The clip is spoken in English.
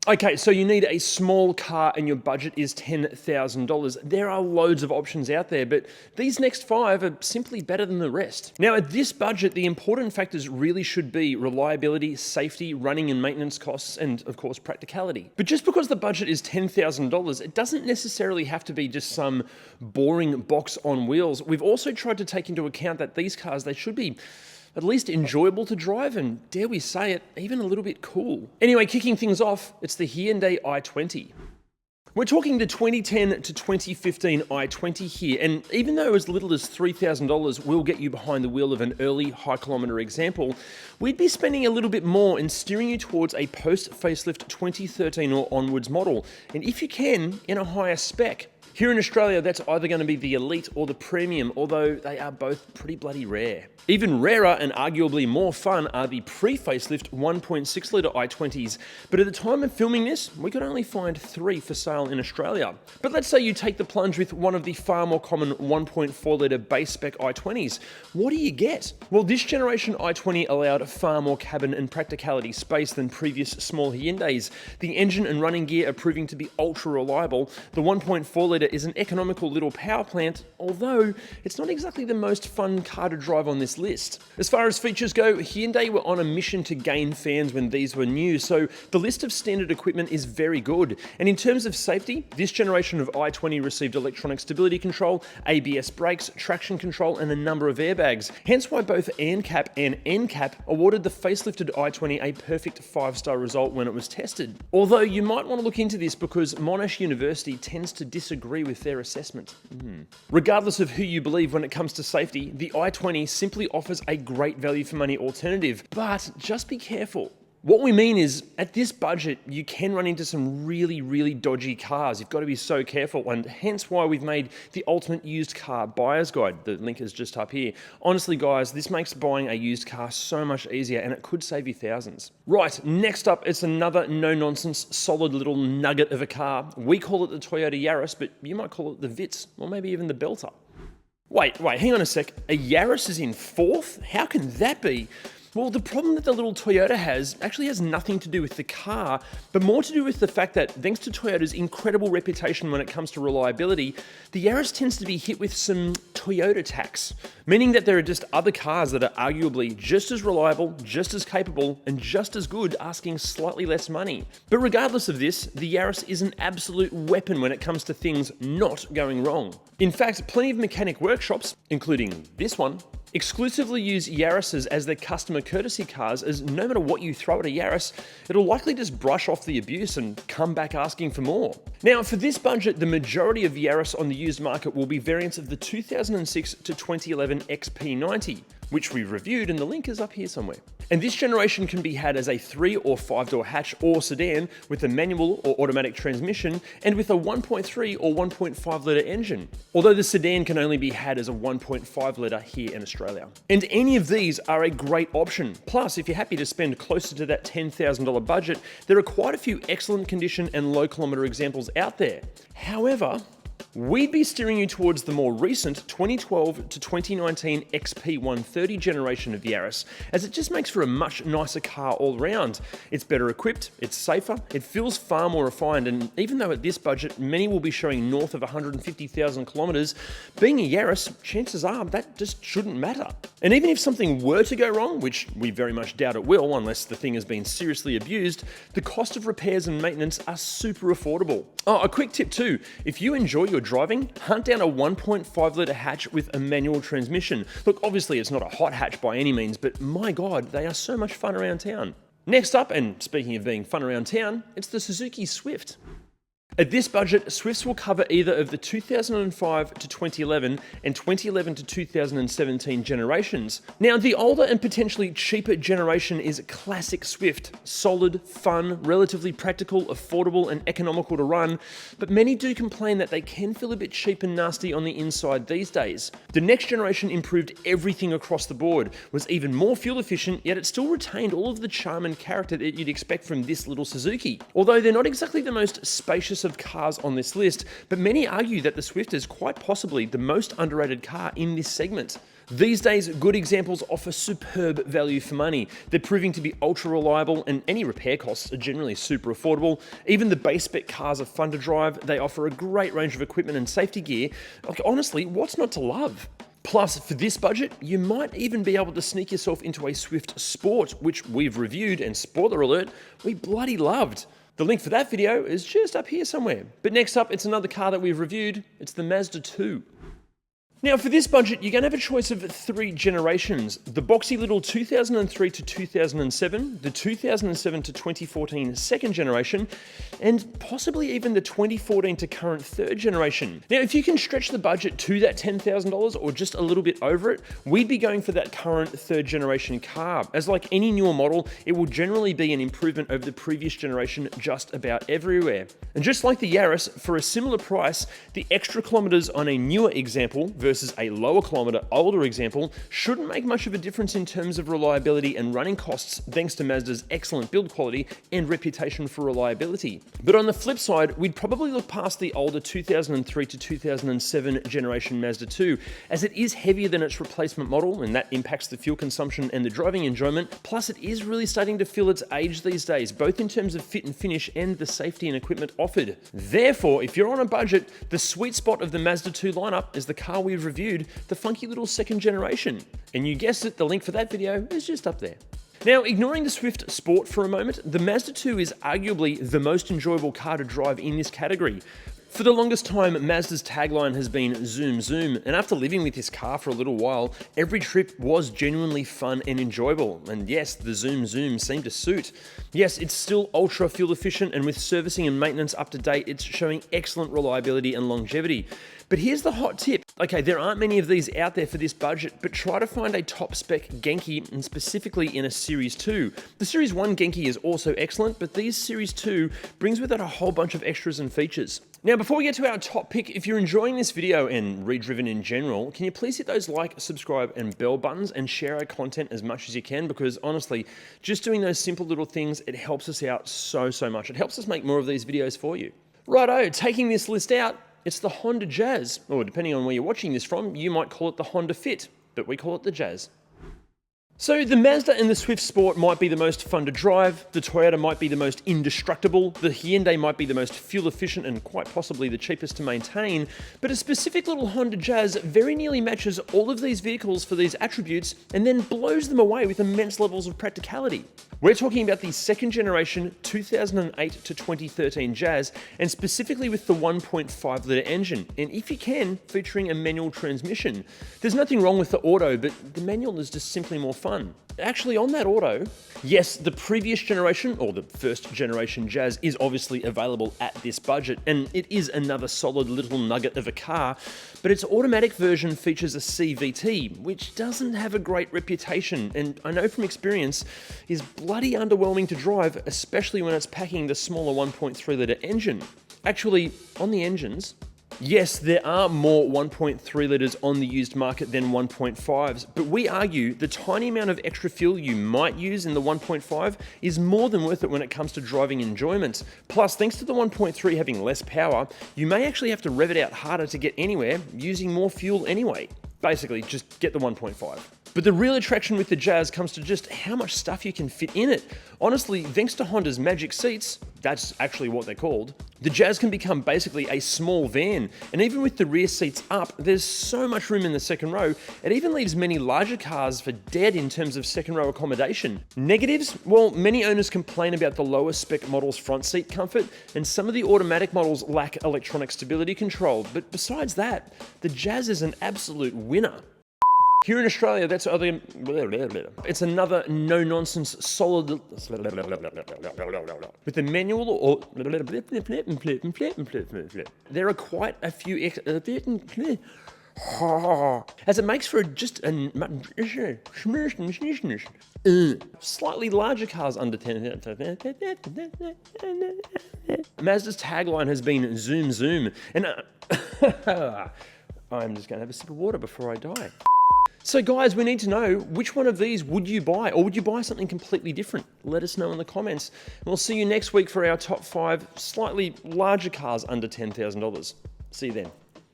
Okay, so you need a small car and your budget is $10,000. There are loads of options out there, but these next 5 are simply better than the rest. Now, at this budget, the important factors really should be reliability, safety, running and maintenance costs, and of course, practicality. But just because the budget is $10,000, it doesn't necessarily have to be just some boring box on wheels. We've also tried to take into account that these cars, they should be at least enjoyable to drive and, dare we say it, even a little bit cool. Anyway, kicking things off, it's the Hyundai i20. We're talking the 2010 to 2015 i20 here, and even though as little as $3,000 will get you behind the wheel of an early high-kilometre example, we'd be spending a little bit more and steering you towards a post-facelift 2013 or onwards model, and if you can, in a higher spec. Here in Australia, that's either going to be the Elite or the Premium, although they are both pretty bloody rare. Even rarer and arguably more fun are the pre-facelift 1.6 litre i20s, but at the time of filming this, we could only find 3 for sale in Australia. But let's say you take the plunge with one of the far more common 1.4 litre base spec i20s. What do you get? Well, this generation i20 allowed far more cabin and practicality space than previous small Hyundais. The engine and running gear are proving to be ultra reliable. The 1.4 litre is an economical little power plant, although it's not exactly the most fun car to drive on this list. As far as features go, Hyundai were on a mission to gain fans when these were new, so the list of standard equipment is very good. And in terms of safety, this generation of i20 received electronic stability control, ABS brakes, traction control, and a number of airbags. Hence why both ANCAP and NCAP awarded the facelifted i20 a perfect 5-star result when it was tested. Although you might want to look into this because Monash University tends to disagree with their assessment. Regardless of who you believe when it comes to safety, the i20 simply offers a great value for money alternative, but just be careful. What we mean is, at this budget, you can run into some really, really dodgy cars. You've got to be so careful, and hence why we've made the ultimate used car buyer's guide. The link is just up here. Honestly, guys, this makes buying a used car so much easier, and it could save you thousands. Right, next up, it's another no-nonsense, solid little nugget of a car. We call it the Toyota Yaris, but you might call it the Vitz, or maybe even the Belter. Wait, hang on a sec. A Yaris is in 4th? How can that be? Well, the problem that the little Toyota has actually has nothing to do with the car, but more to do with the fact that thanks to Toyota's incredible reputation when it comes to reliability, the Yaris tends to be hit with some Toyota tax, meaning that there are just other cars that are arguably just as reliable, just as capable, and just as good, asking slightly less money. But regardless of this, the Yaris is an absolute weapon when it comes to things not going wrong. In fact, plenty of mechanic workshops, including this one, exclusively use Yarises as their customer courtesy cars, as no matter what you throw at a Yaris, it'll likely just brush off the abuse and come back asking for more. Now, for this budget, the majority of Yaris on the used market will be variants of the 2006 to 2011 XP90, which we reviewed, and the link is up here somewhere. And this generation can be had as a 3 or 5-door hatch or sedan with a manual or automatic transmission and with a 1.3 or 1.5 litre engine, although the sedan can only be had as a 1.5 litre here in Australia. And any of these are a great option. Plus, if you're happy to spend closer to that $10,000 budget, there are quite a few excellent condition and low kilometre examples out there. However, we'd be steering you towards the more recent 2012 to 2019 XP130 generation of Yaris, as it just makes for a much nicer car all round. It's better equipped, it's safer, it feels far more refined, and even though at this budget many will be showing north of 150,000 kilometres, being a Yaris, chances are that just shouldn't matter. And even if something were to go wrong, which we very much doubt it will unless the thing has been seriously abused, the cost of repairs and maintenance are super affordable. Oh, a quick tip too, if you enjoy your driving, hunt down a 1.5 litre hatch with a manual transmission. Look, obviously it's not a hot hatch by any means, but my God, they are so much fun around town. Next up, and speaking of being fun around town, it's the Suzuki Swift. At this budget, Swifts will cover either of the 2005 to 2011 and 2011 to 2017 generations. Now, the older and potentially cheaper generation is classic Swift, solid, fun, relatively practical, affordable, and economical to run, but many do complain that they can feel a bit cheap and nasty on the inside these days. The next generation improved everything across the board, was even more fuel efficient, yet it still retained all of the charm and character that you'd expect from this little Suzuki. Although they're not exactly the most spacious of cars on this list, but many argue that the Swift is quite possibly the most underrated car in this segment. These days, good examples offer superb value for money. They're proving to be ultra reliable, and any repair costs are generally super affordable. Even the base spec cars are fun to drive. They offer a great range of equipment and safety gear. Like, honestly, what's not to love? Plus, for this budget, you might even be able to sneak yourself into a Swift Sport, which we've reviewed, and spoiler alert, we bloody loved. The link for that video is just up here somewhere. But next up, it's another car that we've reviewed. It's the Mazda II. Now, for this budget, you're going to have a choice of 3 generations. The boxy little 2003 to 2007, the 2007 to 2014 second generation, and possibly even the 2014 to current third generation. Now, if you can stretch the budget to that $10,000 or just a little bit over it, we'd be going for that current third generation car. As like any newer model, it will generally be an improvement over the previous generation just about everywhere. And just like the Yaris, for a similar price, the extra kilometers on a newer example versus a lower kilometer, older example shouldn't make much of a difference in terms of reliability and running costs, thanks to Mazda's excellent build quality and reputation for reliability. But on the flip side, we'd probably look past the older 2003 to 2007 generation Mazda II, as it is heavier than its replacement model, and that impacts the fuel consumption and the driving enjoyment. Plus, it is really starting to feel its age these days, both in terms of fit and finish and the safety and equipment offered. Therefore, if you're on a budget, the sweet spot of the Mazda II lineup is the car we've reviewed, the funky little second generation. And you guessed it, the link for that video is just up there. Now, ignoring the Swift Sport for a moment, the Mazda II is arguably the most enjoyable car to drive in this category. For the longest time, Mazda's tagline has been zoom zoom, and after living with this car for a little while, every trip was genuinely fun and enjoyable. And yes, the zoom zoom seemed to suit. Yes, it's still ultra fuel efficient, and with servicing and maintenance up to date, it's showing excellent reliability and longevity. But here's the hot tip. Okay, there aren't many of these out there for this budget, but try to find a top spec Genki, and specifically in a Series 2. The Series 1 Genki is also excellent, but these Series 2 brings with it a whole bunch of extras and features. Now, before we get to our top pick, if you're enjoying this video and ReDriven in general, can you please hit those like, subscribe, and bell buttons and share our content as much as you can? Because honestly, just doing those simple little things, it helps us out so much. It helps us make more of these videos for you. Righto, taking this list out, it's the Honda Jazz, or depending on where you're watching this from, you might call it the Honda Fit, but we call it the Jazz. So the Mazda and the Swift Sport might be the most fun to drive, the Toyota might be the most indestructible, the Hyundai might be the most fuel efficient and quite possibly the cheapest to maintain, but a specific little Honda Jazz very nearly matches all of these vehicles for these attributes and then blows them away with immense levels of practicality. We're talking about the second generation 2008 to 2013 Jazz, and specifically with the 1.5 litre engine, and if you can, featuring a manual transmission. There's nothing wrong with the auto, but the manual is just simply more fun. Actually, on that auto, yes, the previous generation, or the first generation Jazz, is obviously available at this budget, and it is another solid little nugget of a car, but its automatic version features a CVT, which doesn't have a great reputation, and I know from experience, is bloody underwhelming to drive, especially when it's packing the smaller 1.3 litre engine. Actually, on the engines, yes, there are more 1.3 litres on the used market than 1.5s, but we argue the tiny amount of extra fuel you might use in the 1.5 is more than worth it when it comes to driving enjoyment. Plus, thanks to the 1.3 having less power, you may actually have to rev it out harder to get anywhere, using more fuel anyway. Basically, just get the 1.5. But the real attraction with the Jazz comes to just how much stuff you can fit in it. Honestly, thanks to Honda's magic seats, that's actually what they're called, the Jazz can become basically a small van. And even with the rear seats up, there's so much room in the second row, it even leaves many larger cars for dead in terms of second row accommodation. Negatives? Well, many owners complain about the lower spec models' front seat comfort, and some of the automatic models lack electronic stability control. But besides that, the Jazz is an absolute winner. Here in Australia, it's another no-nonsense solid with the manual or there are quite a few as it makes for just a slightly larger cars under 10. Mazda's tagline has been zoom zoom, and I'm just going to have a sip of water before I die. So guys, we need to know which one of these would you buy, or would you buy something completely different? Let us know in the comments. And we'll see you next week for our top 5 slightly larger cars under $10,000. See you then.